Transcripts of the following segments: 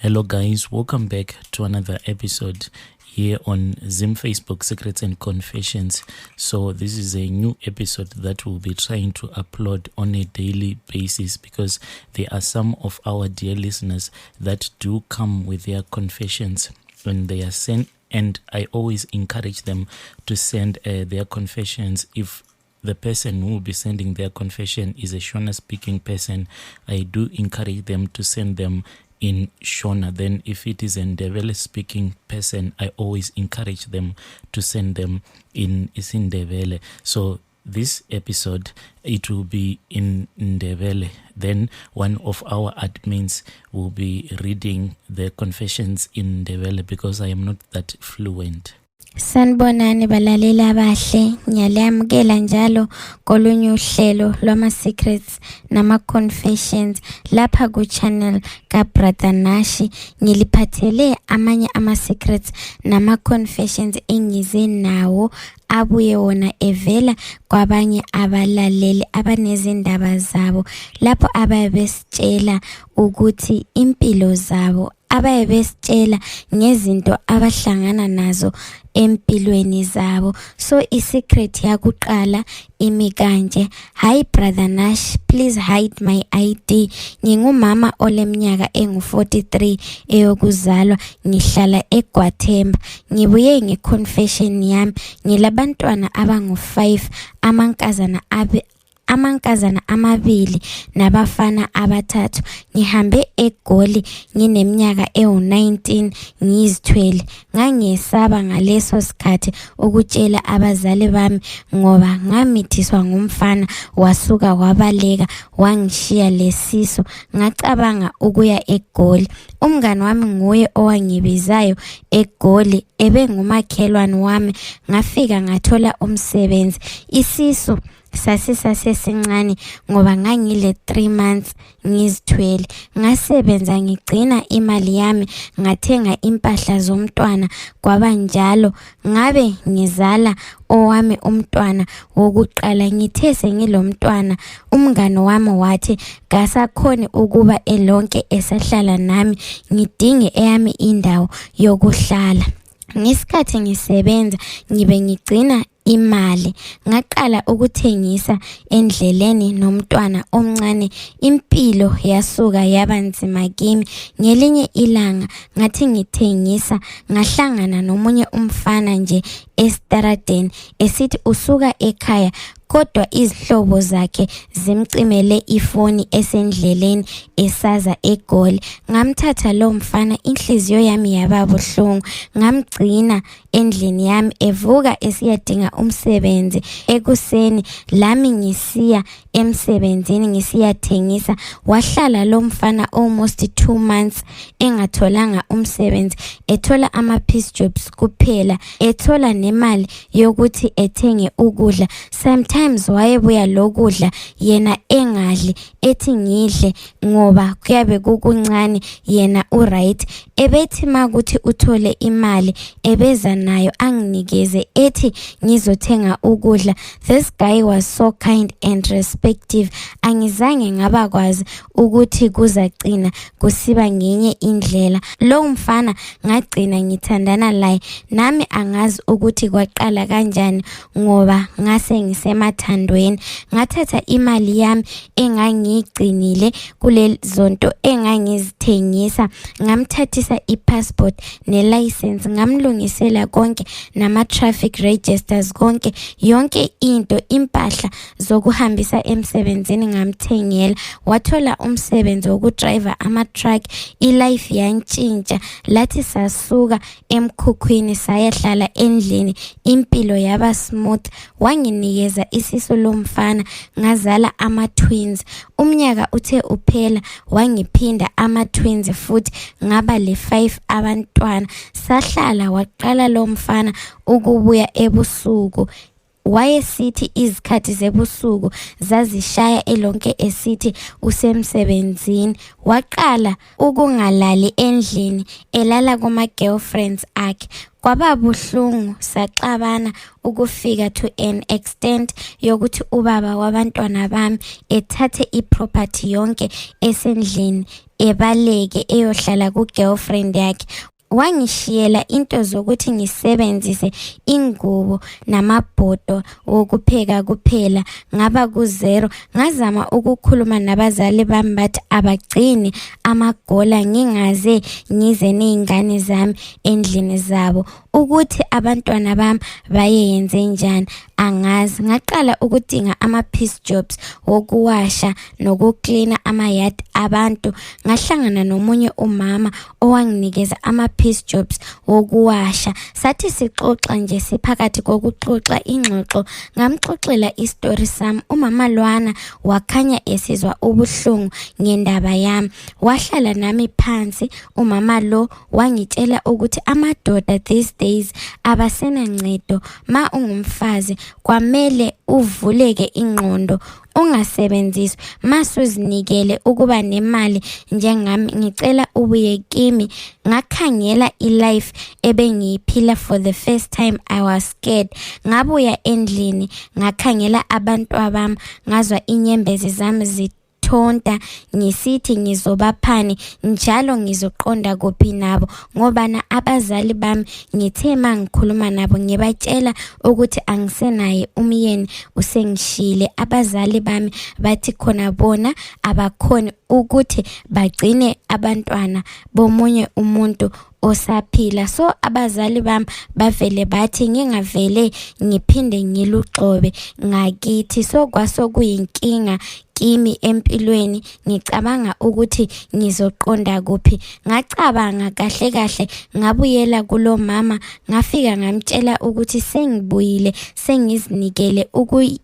Hello guys, welcome back to another episode here on Zim Facebook Secrets and Confessions. So this is a new episode that we'll be trying to upload on a daily basis because there are some of our dear listeners that do come with their confessions when they are sent, and I always encourage them to send their confessions. If the person who will be sending their confession is a Shona speaking person, I do encourage them to send them in Shona. Then if it is a Ndebele speaking person, I always encourage them to send them in Ndebele. So this episode, it will be in Ndebele. Then one of our admins will be reading the confessions in Ndebele because I am not that fluent. Sanibonani balaleli abahle, ngiyamukela njalo kolunye uhlelo lwama secrets nama confessions lapha ku channel ka Brother Nashi. Ngiliphathele amanye ama secrets nama confessions engize nawo abuye wona evela kwabanye abalaleli abanezindaba zabo lapho ababesitshela ukuthi impilo zabo, ababesitshela ngezinto abahlangana nazo empilweni zabo. So isecret yakuqala imi kanje: Hi Brother Nash, please hide my ID. Ngingumama oleminyaka engu-43 eyokuzalwa, ngihlala eGwathemba. Ngibuye ngeconfession yami, ngilabantwana abangu-5, amankazana amabili nabafana abathathu. Ngihambe eGoli ngineminyaka ewu-19 ngizithwele. Ngangiyesaba ngaleso sikhathi ukutshela abazali bami ngoba ngamithiswa ngumfana wasuka wabaleka wangishiya lesiso. Ngacabanga ukuya eGoli. Umngani wami nguye owangibizayo eGoli, ebengumakhelwane wami. Ngafika ngathola umsebenzi. Isisu sasesincane ngoba ngangile 3 months ngizithwele. Ngasebenza ngigcina imali yami, ngathenga impahla zomntwana. Kwabanjalo ngabe ngizala owami umntwana wokuqala. Ngithe sengilomntwana, umngani wami wathi kasakhoni ukuba elonke esahlala nami, ngidinge eyami indawo yokuhlala. Ngesikhathi ngisebenza ngibe ngigcina imali, ngaqala ukuthengisa endleleni nomntwana omncane. Impilo yasuka yaba nzima kimi. Ngelinye ilanga ngathi ngithengisa, ngahlangana nomunye umfana nje esitaradeni esithi usuka ekhaya, kodwa izihlobo zakhe zimcimele ifoni esendleleni esaza eGoli. Ngamthatha lo mfana, inhliziyo yami yaba buhlungu. Ngamgcina endlini yami, evuka esiyadinga umsebenzi ekuseni, lami ngisiya emsebenzini ngisiyathengisa. Wahlala lo mfana almost 2 months engatholanga umsebenzi, ethola ama-piece jobs kuphela, ethola nemali yokuthi ethenge ukudla. Sometimes wayebuya lokudla yena engadli, ethi ngidle ngoba kuyabe kukuncane, yena uright. Ebethi makuthi uthole imali ebeza nayo anginikeze, ethi ngizothenga ukudla. This guy was so kind and respectful. Angizange ngabakwazi ukuthi kuzagcina kusiba ngenye indlela. Lo mfana ngagcina ngithandana laye, nami angazi ukuthi kwaqala kanjani ngoba ngase ngisemathandweni. Ngathatha imali yami engangiyigcinile kule zonto engangizithengisa, ngamthathisa i-passport ne-license, ngamlungisela konke nama traffic registers konke, yonke into, impahla zokuhambisa emsebenzini ngamthengela. Wathola umsebenzi wokudriver ama-truck. I-life yantshintsha, lathi sasuka emkhukhwini sayahlala endlini, impilo yaba smooth. Wanginikeza isisu lomfana, ngazala ama-twins. Umnyaka uthe uphela, wangiphinda ama-twins futhi, ngaba le-5 abantwana. Sahlala waqala lo mfana ukubuya ebusuku wayesithi izikhathi zebusuku zazishaya elonke esithi usemsebenzini. Waqala ukungalali endlini, elala kuma girlfriends akhe. Kwaba buhlungu, saxabana ukufika to an extent yokuthi ubaba wabantwana bami ethathe iproperty yonke esendlini ebaleke eyohlala ku girlfriend yakhe. Wangishiyela into zokuthi ngisebenzise ingubo namabhodo wokupheka kuphela, ngaba ku0. Ngazama ukukhuluma nabazali bami bathi abagcini amagola ngingaze ngize nezingane zami endlini zabo ukuthi abantwana bami bayenze njani angazi. Ngaqala ukudinga ama-piece jobs wokuwasha nokucleana amayadi abantu. Ngahlangana nomunye umama owanginikeza ama-piece jobs wokuwasha. Sathi sixoxa nje siphakathi kokuxoxa ingxoxo, ngamxoxela istory sami. Umama lwana wakhanya esizwa ubuhlungu ngendaba yami. Wahlala nami phansi. Umama lo wangitshela ukuthi amadoda these days abasena ncedo. Ma ungumfazi kwamele uvuleke ingqondo, ungasebenziswa. Masuzinikele ukuba nemali njengami, ngicela ubuye kimi. Ngakhangela ilife ebengiyiphila for the first time. I was scared. Ngabuya endlini, ngakhangela abantu bami, ngazwa inyembezi zami thonta ngisithi ngizobaphani njalo ngizoqonda kuphi nabo, ngoba na abazali bami ngithe mangikhuluma nabo ngibatshela ukuthi angisenaye umyeni usengishile. Abazali bami bathi khona bona abakhoni ukuthi bagcine abantwana bomunye umuntu osaphila. So abazali bami bavele bathi ngingavele ngiphinde ngiluxobe ngakithi. So kwasokuyinkinga kimi empilweni, ngicabanga ukuthi ngizoqonda kuphi. Ngacabanga kahle kahle, ngabuyela kulo mama, ngafika ngamtshela ukuthi sengibuyile, sengizinikele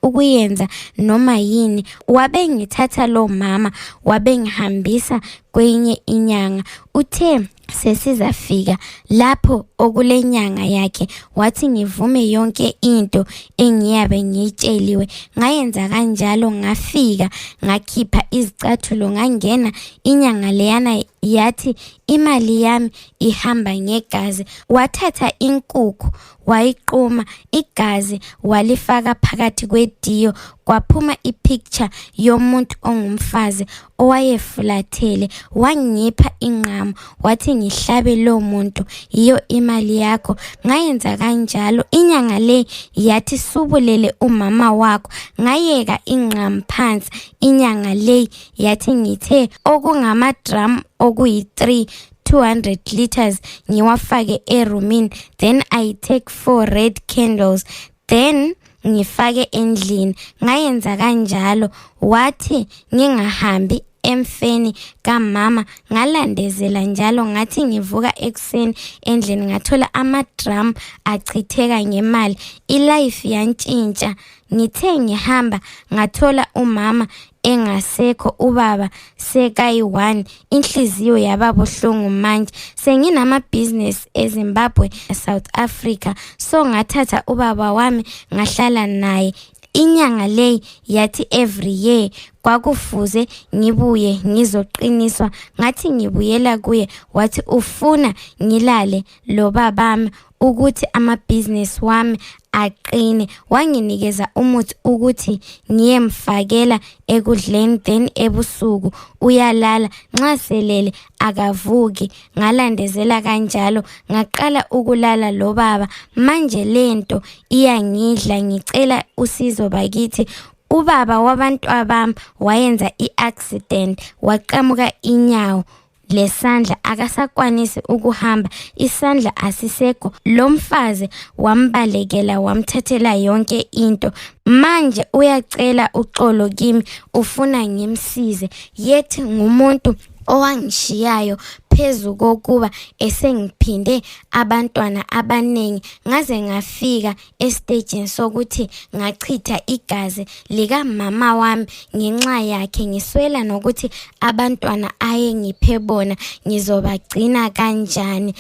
ukuyenza noma yini. Wabengithatha lo mama wabengihambisa kwenye inyanga. Uthe sesizafika lapho okule nyanga yakhe wathi ngivume yonke into engiyabe ngiyitsheliwe. Ngayenza kanjalo, ngafika ngakhipha izicathulo, ngangena. Inyanga leyana yathi imali yami ihamba ngegazi. Wathatha inkukhu wayiquma, igazi walifaka phakathi kwediyo, kwaphuma ipicture yomuntu ongumfazi owayefulathele. Wangipha inqamu wathi ngihlabe lo muntu, iyo imali yakho. Ngayenza kanjalo. Inyanga le yathi subulele umama wakho. Ngayeka inqamu phansi. Inyanga le yathi ngithe okungama drum okuyi3 200 liters ngiwafake erumini, then I take 4 red candles, then ngifake endlini. Ngayenza kanjalo. Wathi ngingahambi emfeni kamama, ngalandezela njalo. Ngathi ngivuka ekseni endlini ngathola amadrum achitheka ngemali. Ilife yantshintsha. Ngithe ngihamba ngathola umama engasekho, ubaba sekayi1. Inhliziyo yaba buhlungu manje. Senginama business eZimbabwe, South Africa. So ngathatha ubaba wami ngahlala naye. Inyanga le yathi every year kwakufuze ngibuye ngizoqiniswa. Ngathi ngibuyela kuye, wathi ufuna ngilale lo babami ukuthi ama-business wami aqine. Wanginikeza umuthi ukuthi ngiyemfakela ekudleni, then ebusuku uyalala, nxa selele akavuki. Ngalandezela kanjalo, ngaqala ukulala lo baba. Manje lento iyangidla, ngicela usizo bakithi. Ubaba wabantu abami wayenza i-accident, waqamuka inyawo lesandla, akasakwanisi ukuhamba, isandla asisekho. Lo mfazi wambalekela, wamthathela yonke into. Manje uyacela uxolo kimi, ufuna ngimsize. Yethi ngumuntu owangishiyayo phezu kokuba esengiphinde abantwana abaningi. Ngaze ngafika estageni sokuthi ngachitha igazi lika mama wami ngenxa yakhe. Ngiswela nokuthi abantwana ayengiphe bona ngizobagcina kanjani.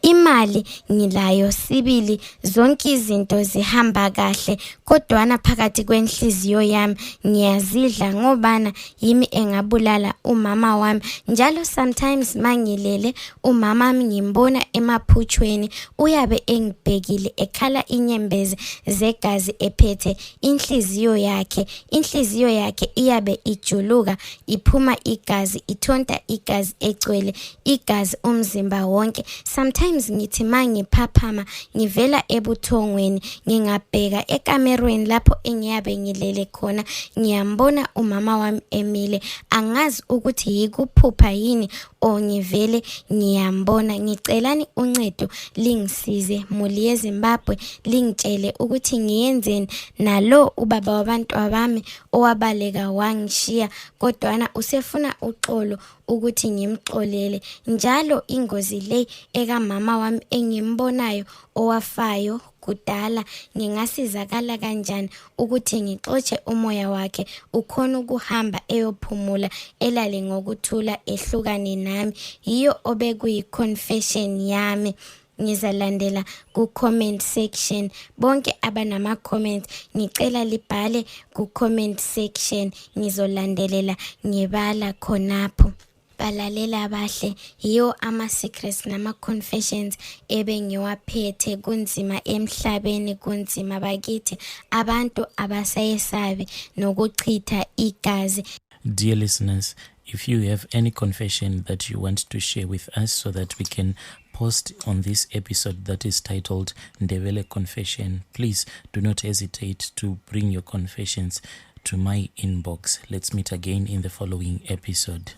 imali ngilayo, sibili zonke izinto zihamba kahle, kodwana phakathi kwenhliziyo yami ngiyazidla ngobana yimi engabulala umama wami. Njalo sometimes mangilele umama wami ngimbona emaphuchweni, uyabe engibhekile ekhala inyembezi zegazi ephethe inhliziyo yakhe iyabe ijuluka, iphuma igazi, ithonta igazi egcwele igazi umzimba wonke. Sometimes ngithi mangiphaphama ngivela ebuthongweni ngingabheka ekamerweni lapho engiyabe ngilele khona, ngiyambona umama wami emile, angazi ukuthi yikuphupha yini o ngivele ngiyambona. Ngicelani uncedo lingisize muli yeZimbabwe, lingitshele ukuthi ngiyenzeni nalo ubaba wabantwana bami owabaleka wangishiya, kodwana usefuna uxolo ukuthi ngimxolele. Njalo ingozi le eka mama wami engimbonayo owafayo kudala, ngingasizakala kanjani ukuthi ngixotshe umoya wakhe ukhona ukuhamba eyophumula, elale ngokuthula, ehlukane nami? Yiyo obekuyi confession yami. Ngizalandela ku comment section. Bonke abanama comments ngicela libhale ku comment section, ngizolandelela ngibala khonapho. Balalela bahle, yiyo ama secrets nama confessions ebengiwaphethe. Kunzima emhlabeni, kunzima bakithi, abantu abasayesabi nokuchitha igazi. Dear listeners, if you have any confession that you want to share with us so that we can post on this episode that is titled Ndebele Confession, please do not hesitate to bring your confessions to my inbox. Let's meet again in the following episode.